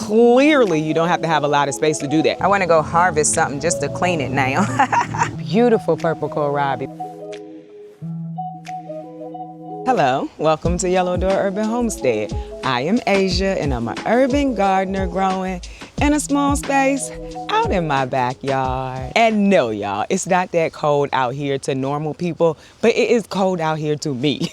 Clearly, you don't have to have a lot of space to do that. I want to go harvest something just to clean it now. Beautiful purple kohlrabi. Hello, welcome to Yellow Door Urban Homestead. I am Asia and I'm an urban gardener growing in a small space out in my backyard. And no, y'all, it's not that cold out here to normal people, but it is cold out here to me.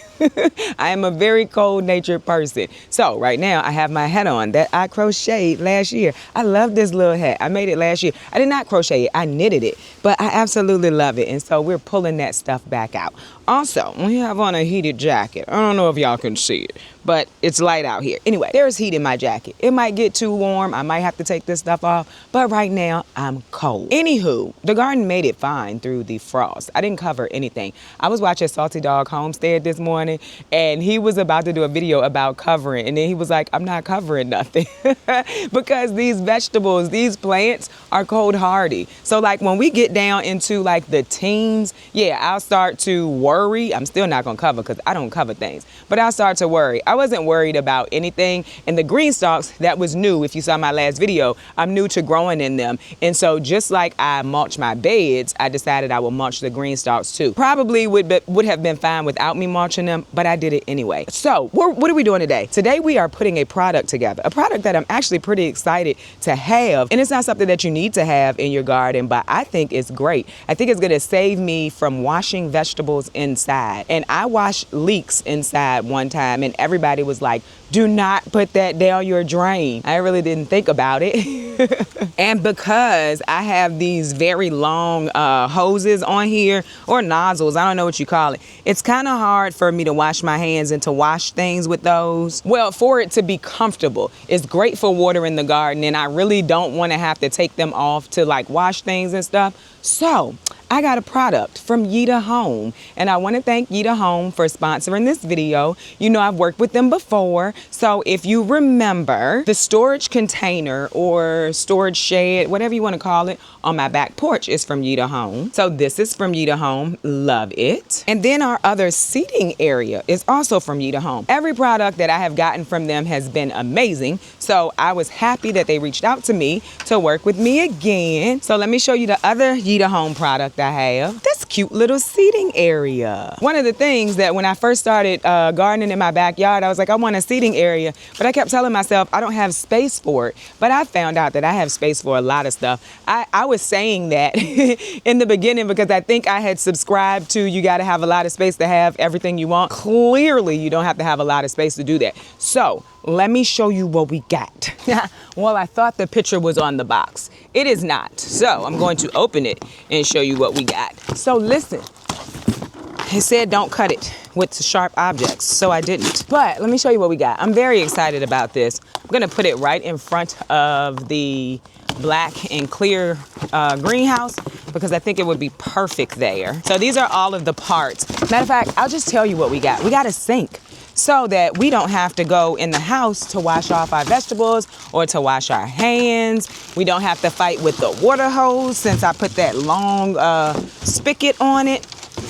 I am a very cold-natured person. So right now I have my hat on that I crocheted last year. I love this little hat. I made it last year. I did not crochet it, I knitted it, but I absolutely love it. And so we're pulling that stuff back out. Also, we have on a heated jacket. I don't know if y'all can see it, but it's light out here. Anyway, there's heat in my jacket. It might get too warm. I might have to take this stuff off, but right now I'm cold. Anywho, the garden made it fine through the frost. I didn't cover anything. I was watching Salty Dog Homestead this morning, and he was about to do a video about covering, and then he was like, I'm not covering nothing because these vegetables, these plants are cold hardy. So like when we get down into like the teens, yeah, I'll start to worry. I'm still not gonna cover because I don't cover things, but I'll start to worry. I wasn't worried about anything. And the green stalks, that was new. If you saw my last video, I'm new to growing in them. And so just like I mulch my beds, I decided I would mulch the green stalks too. Probably would have been fine without me mulching them, but I did it anyway. So what are we doing today? Today we are putting a product together, a product that I'm actually pretty excited to have. And it's not something that you need to have in your garden, but I think it's great. I think it's gonna save me from washing vegetables inside. And I washed leeks inside one time and everybody was like, do not put that down your drain. I really didn't think about it. And because I have these very long hoses on here, or nozzles, I don't know what you call it, it's kind of hard for me to wash my hands and to wash things with those. Well, for it to be comfortable, it's great for watering the garden, and I really don't want to have to take them off to like wash things and stuff. So I got a product from YitaHome, and I want to thank YitaHome for sponsoring this video. You know, I've worked with them before. So if you remember, the storage container or storage shed, whatever you want to call it, on my back porch is from YitaHome. So this is from YitaHome, love it. And then our other seating area is also from YitaHome. Every product that I have gotten from them has been amazing. So I was happy that they reached out to me to work with me again. So let me show you the other YitaHome product I have. This cute little seating area. One of the things that when I first started gardening in my backyard, I was like, I want a seating area, but I kept telling myself I don't have space for it. But I found out that I have space for a lot of stuff. I was saying that in the beginning because I think I had subscribed to you got to have a lot of space to have everything you want. Clearly, you don't have to have a lot of space to do that. So let me show you what we got. Well, I thought the picture was on the box. It is not. So I'm going to open it and show you what we got. So listen, it said don't cut it with sharp objects, so I didn't. But let me show you what we got. I'm very excited about this. I'm gonna put it right in front of the black and clear greenhouse because I think it would be perfect there. So these are all of the parts. Matter of fact, I'll just tell you what we got. We got a sink, so that we don't have to go in the house to wash off our vegetables or to wash our hands. We don't have to fight with the water hose since I put that long spigot on it.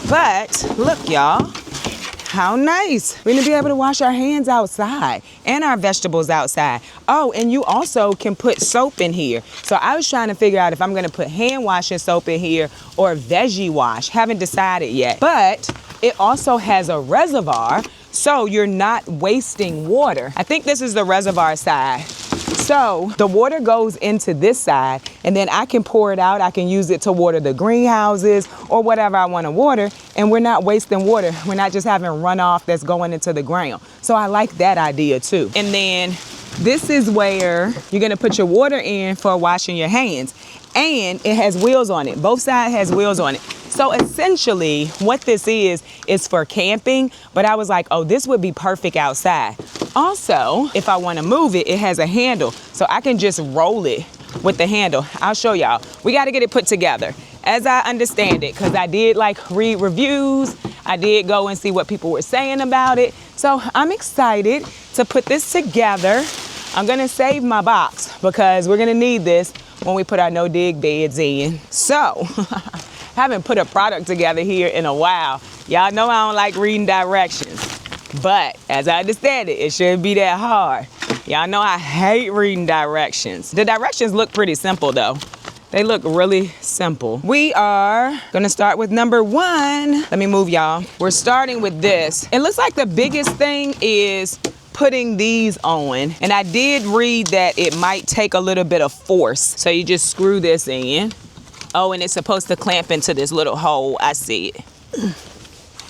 But look, y'all, how nice. We're gonna be able to wash our hands outside and our vegetables outside. Oh, and you also can put soap in here. So I was trying to figure out if I'm gonna put hand washing soap in here or veggie wash. Haven't decided yet. But it also has a reservoir, so you're not wasting water. I think this is the reservoir side. So the water goes into this side, and then I can pour it out. I can use it to water the greenhouses or whatever I want to water, and we're not wasting water. We're not just having runoff that's going into the ground. So I like that idea too. And then this is where you're gonna put your water in for washing your hands. And it has wheels on it. Both sides has wheels on it. So essentially what this is for camping, but I was like, oh, this would be perfect outside. Also, if I want to move it, it has a handle, so I can just roll it with the handle. I'll show y'all. We got to get it put together as I understand it, because I did like read reviews. I did go and see what people were saying about it. So I'm excited to put this together. I'm gonna save my box because we're gonna need this when we put our no-dig beds in. So, haven't put a product together here in a while. Y'all know I don't like reading directions, but as I understand it, it shouldn't be that hard. Y'all know I hate reading directions. The directions look pretty simple though. They look really simple. We are gonna start with number 1. Let me move y'all. We're starting with this. It looks like the biggest thing is putting these on. And I did read that it might take a little bit of force. So you just screw this in. Oh, and it's supposed to clamp into this little hole. I see it.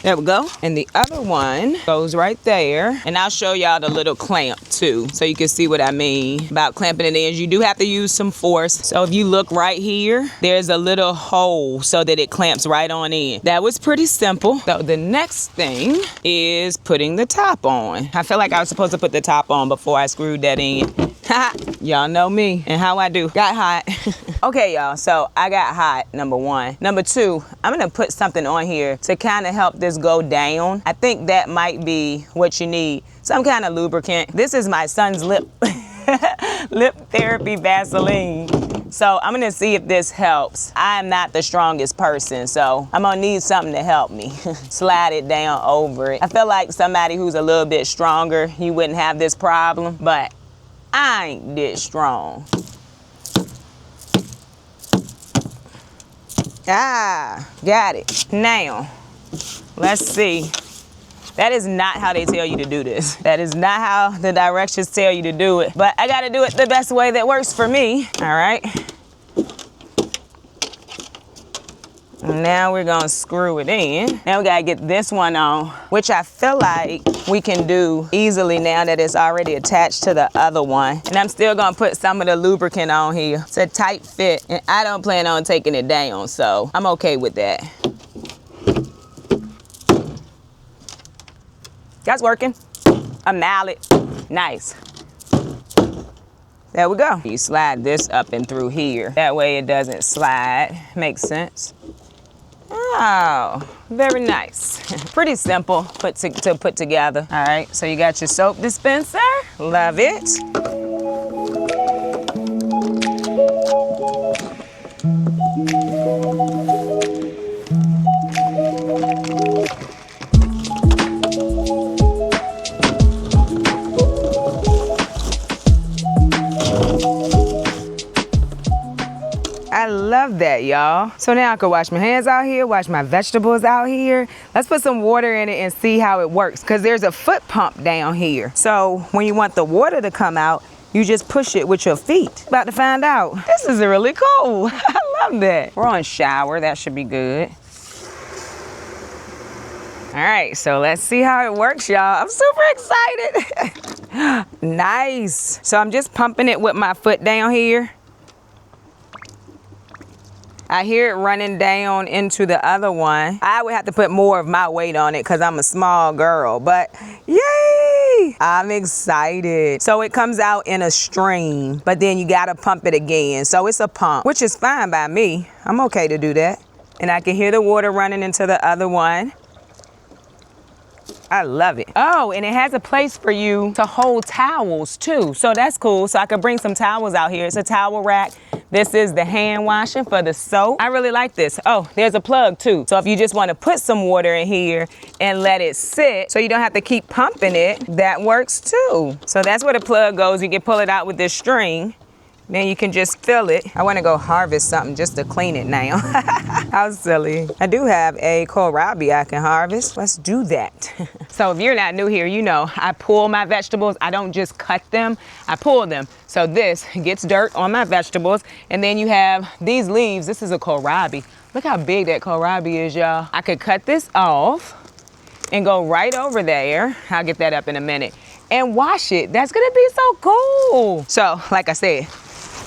There we go. And the other one goes right there. And I'll show y'all the little clamp too, so you can see what I mean about clamping it in. You do have to use some force. So if you look right here, there's a little hole so that it clamps right on in. That was pretty simple. So the next thing is putting the top on. I feel like I was supposed to put the top on before I screwed that in. Y'all know me and how I do. Got hot. Okay, y'all, so I got hot, number 1. Number 2, I'm gonna put something on here to kind of help this go down. I think that might be what you need. Some kind of lubricant. This is my son's lip therapy Vaseline. So I'm gonna see if this helps. I am not the strongest person, so I'm gonna need something to help me. Slide it down over it. I feel like somebody who's a little bit stronger, you wouldn't have this problem, but I ain't this strong. Ah, got it. Now, let's see. That is not how they tell you to do this. That is not how the directions tell you to do it. But I gotta do it the best way that works for me. All right. Now we're gonna screw it in. Now we gotta get this one on, which I feel like we can do easily now that it's already attached to the other one. And I'm still gonna put some of the lubricant on here. It's a tight fit, and I don't plan on taking it down, so I'm okay with that. That's working. A mallet. Nice. There we go. You slide this up and through here. That way it doesn't slide. Makes sense. Oh, very nice. Pretty simple to put together. All right, so you got your soap dispenser. Love it. I love that, y'all. So now I can wash my hands out here, wash my vegetables out here. Let's put some water in it and see how it works, because there's a foot pump down here. So when you want the water to come out, you just push it with your feet. About to find out. This is really cool. I love that. We're on shower. That should be good. All right, so let's see how it works, y'all. I'm super excited. Nice. So I'm just pumping it with my foot down here. I hear it running down into the other one. I would have to put more of my weight on it because I'm a small girl, but yay! I'm excited. So it comes out in a stream, but then you gotta pump it again. So it's a pump, which is fine by me. I'm okay to do that. And I can hear the water running into the other one. I love it. Oh, and it has a place for you to hold towels too. So that's cool. So I could bring some towels out here. It's a towel rack. This is the hand washing for the soap. I really like this. Oh, there's a plug too. So if you just want to put some water in here and let it sit so you don't have to keep pumping it, that works too. So that's where the plug goes. You can pull it out with this string. Then you can just fill it. I want to go harvest something just to clean it now. How silly. I do have a kohlrabi I can harvest. Let's do that. So if you're not new here, you know I pull my vegetables. I don't just cut them, I pull them. So this gets dirt on my vegetables. And then you have these leaves. This is a kohlrabi. Look how big that kohlrabi is, y'all. I could cut this off and go right over there. I'll get that up in a minute. And wash it. That's gonna be so cool. So, like I said,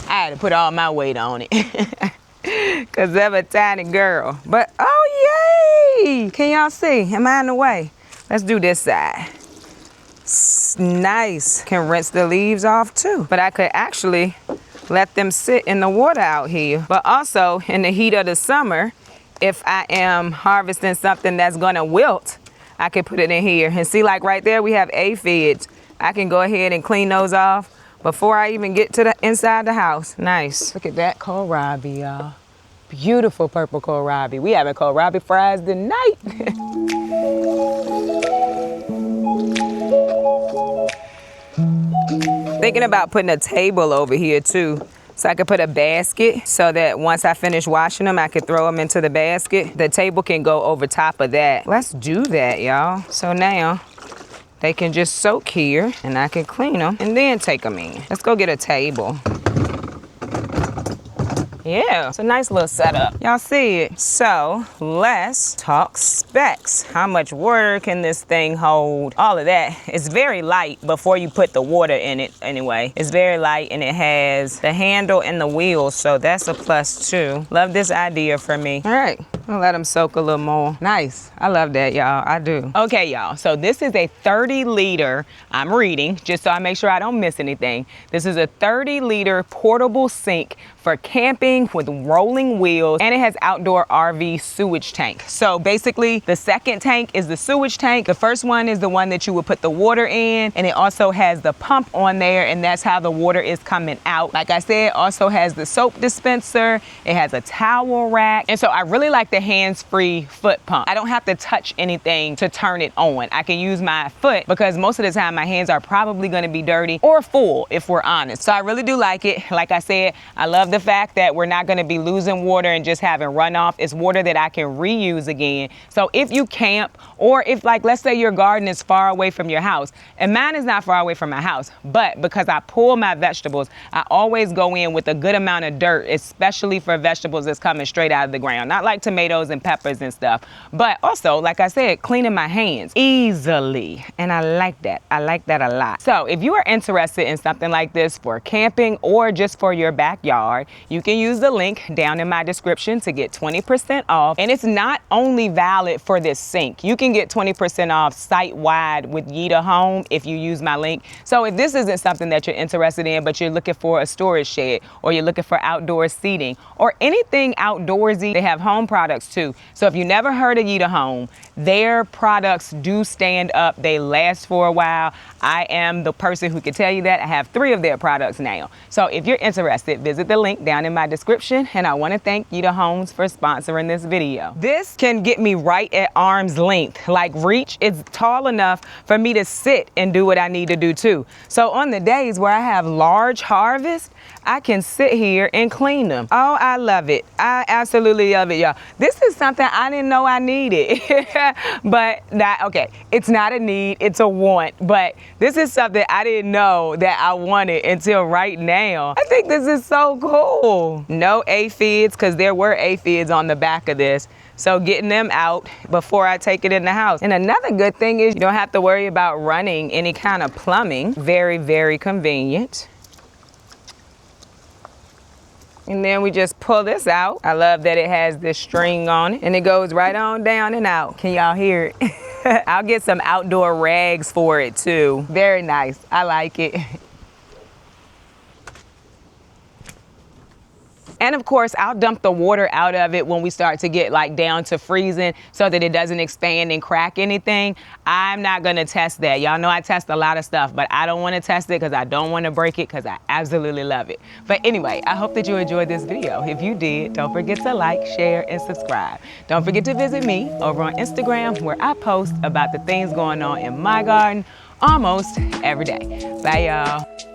I had to put all my weight on it because I'm a tiny girl. But, oh, yay! Can y'all see? Am I in the way? Let's do this side. Nice. Can rinse the leaves off too. But I could actually let them sit in the water out here. But also, in the heat of the summer, if I am harvesting something that's gonna wilt, I can put it in here. And see, like right there, we have aphids. I can go ahead and clean those off before I even get to the inside the house. Nice. Look at that kohlrabi, y'all. Beautiful purple kohlrabi. We having kohlrabi fries tonight. thinking about putting a table over here too. So I could put a basket so that once I finish washing them, I could throw them into the basket. The table can go over top of that. Let's do that, y'all. So now they can just soak here and I can clean them and then take them in. Let's go get a table. Yeah, it's a nice little setup. Y'all see it? So let's talk specs. How much water can this thing hold? All of that. It's very light before you put the water in it anyway. It's very light and it has the handle and the wheels, so that's a plus too. Love this idea for me. All right, I'll let them soak a little more. Nice, I love that, y'all, I do. Okay, y'all, so this is a 30-liter, I'm reading, just so I make sure I don't miss anything. This is a 30-liter portable sink for camping with rolling wheels, and it has outdoor RV sewage tank. So basically the second tank is the sewage tank. The first one is the one that you would put the water in, and it also has the pump on there, and that's how the water is coming out. Like I said, it also has the soap dispenser, it has a towel rack, and so I really like the hands-free foot pump. I don't have to touch anything to turn it on. I can use my foot because most of the time my hands are probably gonna be dirty or full if we're honest. So I really do like it. Like I said, I love the fact that we're not going to be losing water and just having runoff. It's water that I can reuse again. So if you camp, or if, like, let's say your garden is far away from your house, and mine is not far away from my house, but because I pull my vegetables, I always go in with a good amount of dirt, especially for vegetables that's coming straight out of the ground. Not like tomatoes and peppers and stuff, but also, like I said, cleaning my hands easily. And I like that. I like that a lot. So if you are interested in something like this for camping or just for your backyard, you can use the link down in my description to get 20% off. And it's not only valid for this sink. You can get 20% off site-wide with YitaHome if you use my link. So if this isn't something that you're interested in, but you're looking for a storage shed, or you're looking for outdoor seating, or anything outdoorsy, they have home products too. So if you never heard of YitaHome, their products do stand up. They last for a while. I am the person who can tell you that. I have 3 of their products now. So if you're interested, visit the link down in my description, and I want to thank YitaHome for sponsoring this video. This can get me right at arm's length, like reach. It's tall enough for me to sit and do what I need to do too. So on the days where I have large harvest, I can sit here and clean them. Oh, I love it. I absolutely love it, y'all. This is something I didn't know I needed. But okay, it's not a need, it's a want. But this is something I didn't know that I wanted until right now. I think this is so cool. No aphids, because there were aphids on the back of this. So getting them out before I take it in the house. And another good thing is you don't have to worry about running any kind of plumbing. Very, very convenient. And then we just pull this out. I love that it has this string on it, and it goes right on down and out. Can y'all hear it? I'll get some outdoor rags for it too. Very nice. I like it. And of course, I'll dump the water out of it when we start to get like down to freezing so that it doesn't expand and crack anything. I'm not gonna test that. Y'all know I test a lot of stuff, but I don't wanna test it because I don't wanna break it, because I absolutely love it. But anyway, I hope that you enjoyed this video. If you did, don't forget to like, share, and subscribe. Don't forget to visit me over on Instagram, where I post about the things going on in my garden almost every day. Bye, y'all.